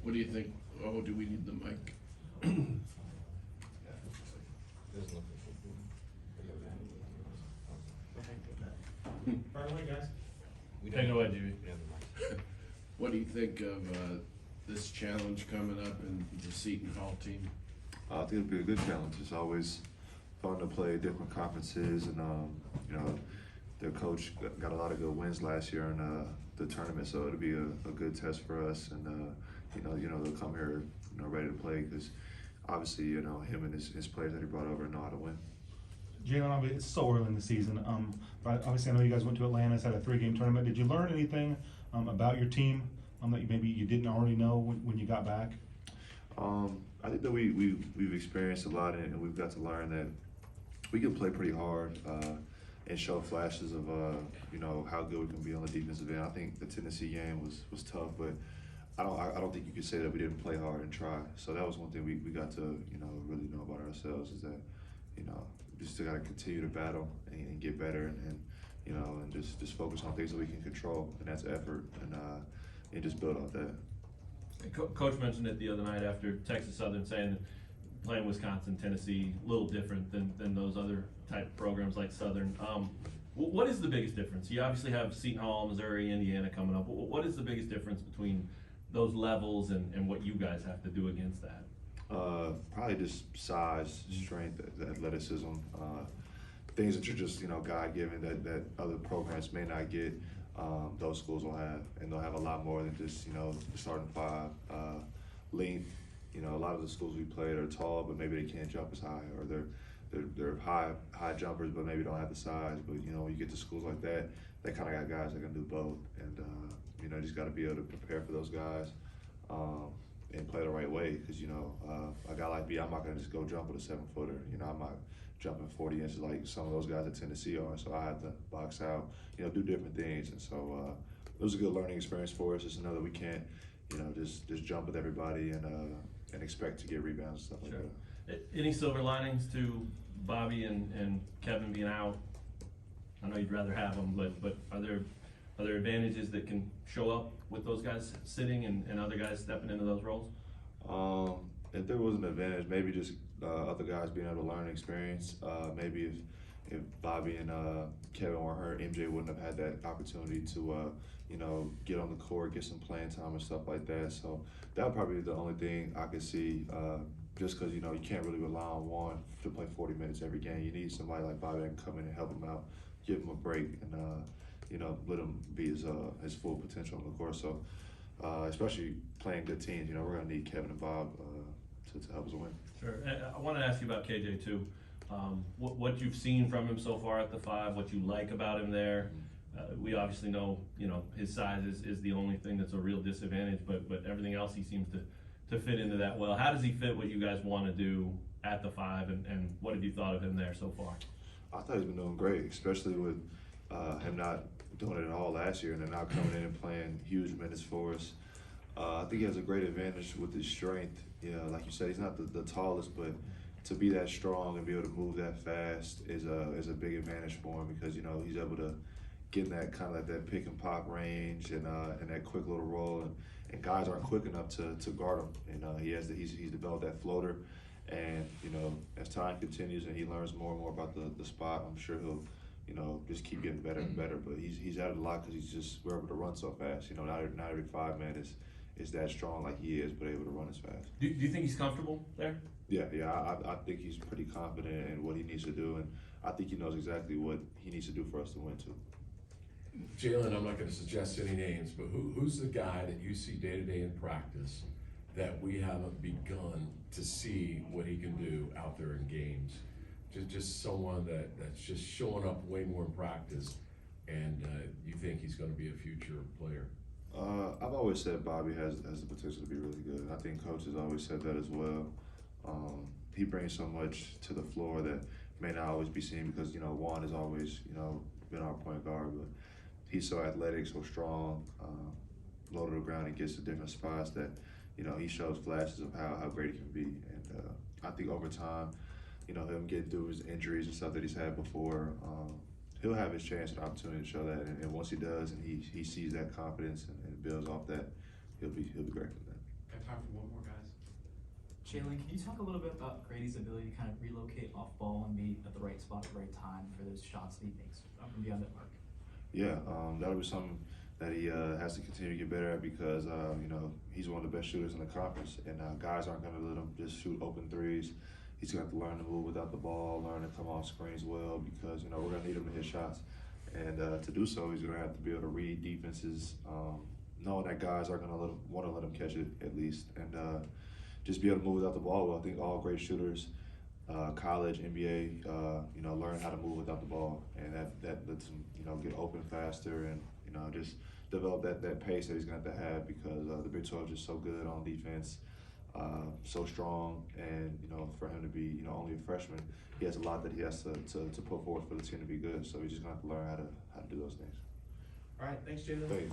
What do you think? Oh, do we need the mic? By the way, guys. Take it away, Jimmy. What do you think of this challenge coming up in the Seton Hall team? I think it'll be a good challenge. It's always fun to play different conferences, and you know, their coach got a lot of good wins last year in the tournament, so it'll be a good test for us. And you know, they'll come here, ready to play because obviously, him and his players that he brought over know how to win. Jalen, it's so early in the season, but obviously I know you guys went to Atlanta, had a 3-game tournament. Did you learn anything about your team that maybe you didn't already know when you got back? I think that we've experienced a lot, and we've got to learn that we can play pretty hard and show flashes of how good we can be on the defensive end. I think the Tennessee game was tough, but I don't think you could say that we didn't play hard and try. So that was one thing we got to really know about ourselves, is that we still got to continue to battle and get better, and just focus on things that we can control, and that's effort, and just build off that. Coach mentioned it the other night after Texas Southern, saying that playing Wisconsin, Tennessee, a little different than those other type of programs like Southern. What is the biggest difference? You obviously have Seton Hall, Missouri, Indiana coming up. What is the biggest difference between those levels and what you guys have to do against that? Probably just size, strength, athleticism, things that you're just God-given that other programs may not get. Those schools will have, and they'll have a lot more than just the starting five. Length, a lot of the schools we played are tall, but maybe they can't jump as high, or they're high jumpers, but maybe don't have the size. But when you get to schools like that, they kind of got guys that can do both, and you just got to be able to prepare for those guys and play the right way. Because a guy like me, I'm not gonna just go jump with a 7-footer. I'm not jumping 40 inches like some of those guys at Tennessee are. So I had to box out, do different things, and so it was a good learning experience for us. Just to know that we can't, just jump with everybody and expect to get rebounds and stuff like that. Any silver linings to Bobby and Kevin being out? I know you'd rather have them, but are there advantages that can show up with those guys sitting and other guys stepping into those roles? If there was an advantage, maybe just other guys being able to learn experience. Maybe if Bobby and Kevin weren't hurt, MJ wouldn't have had that opportunity to get on the court, get some playing time and stuff like that. So that would probably be the only thing I could see. Just because you can't really rely on one to play 40 minutes every game. You need somebody like Bobby that can come in and help him out, give him a break, and let him be his full potential on the court. So especially playing good teams, we're going to need Kevin and Bob to help us win. Sure. I want to ask you about KJ too. What you've seen from him so far at the 5, what you like about him there. We obviously know his size is the only thing that's a real disadvantage, but everything else he seems to fit into that well. How does he fit what you guys want to do at the 5, and what have you thought of him there so far? I thought he's been doing great, especially with him not doing it at all last year and then now coming in and playing huge minutes for us. I think he has a great advantage with his strength. Like you said, he's not the tallest, but to be that strong and be able to move that fast is a big advantage for him, because he's able to get in that kind of like that pick and pop range and that quick little roll, and guys aren't quick enough to guard him. And he's developed that floater, and as time continues and he learns more and more about the spot, I'm sure he'll just keep getting better and better. But he's added a lot because we're able to run so fast. Not every 5 man is that strong like he is, but able to run as fast. Do you think he's comfortable there? Yeah. I think he's pretty confident in what he needs to do, and I think he knows exactly what he needs to do for us to win too. Jalen, I'm not going to suggest any names, but who's the guy that you see day to day in practice that we haven't begun to see what he can do out there in games? Just someone that's just showing up way more in practice, and you think he's going to be a future player? I've always said Bobby has the potential to be really good. I think Coach has always said that as well. He brings so much to the floor that may not always be seen, because Juan has always been our point guard, but he's so athletic, so strong, low to the ground, and gets to different spots that he shows flashes of how great he can be. And I think over time, him getting through his injuries and stuff that he's had before, he'll have his chance and opportunity to show that. And once he does, and he sees that confidence and builds off that, he'll be great for that. Got time Jalen, can you talk a little bit about Grady's ability to kind of relocate off ball and be at the right spot at the right time for those shots that he makes up and beyond that mark? Yeah, that'll be something that he has to continue to get better at because you know, he's one of the best shooters in the conference, and guys aren't going to let him just shoot open threes. He's going to have to learn to move without the ball, learn to come off screens well because, you know, we're going to need him to hit shots. And to do so, he's going to have to be able to read defenses, knowing that guys are going to want to let him catch it at least, and just be able to move without the ball. Well, I think all great shooters, college, NBA, you know, learn how to move without the ball, and that lets him, you know, get open faster and, you know, just develop that pace that he's going to have because the Big 12 is just so good on defense. So strong, and you know, for him to be, you know, only a freshman, he has a lot that he has to put forward for the team to be good. So he's just gonna have to learn how to do those things. All right, thanks, Jalen. Thank you.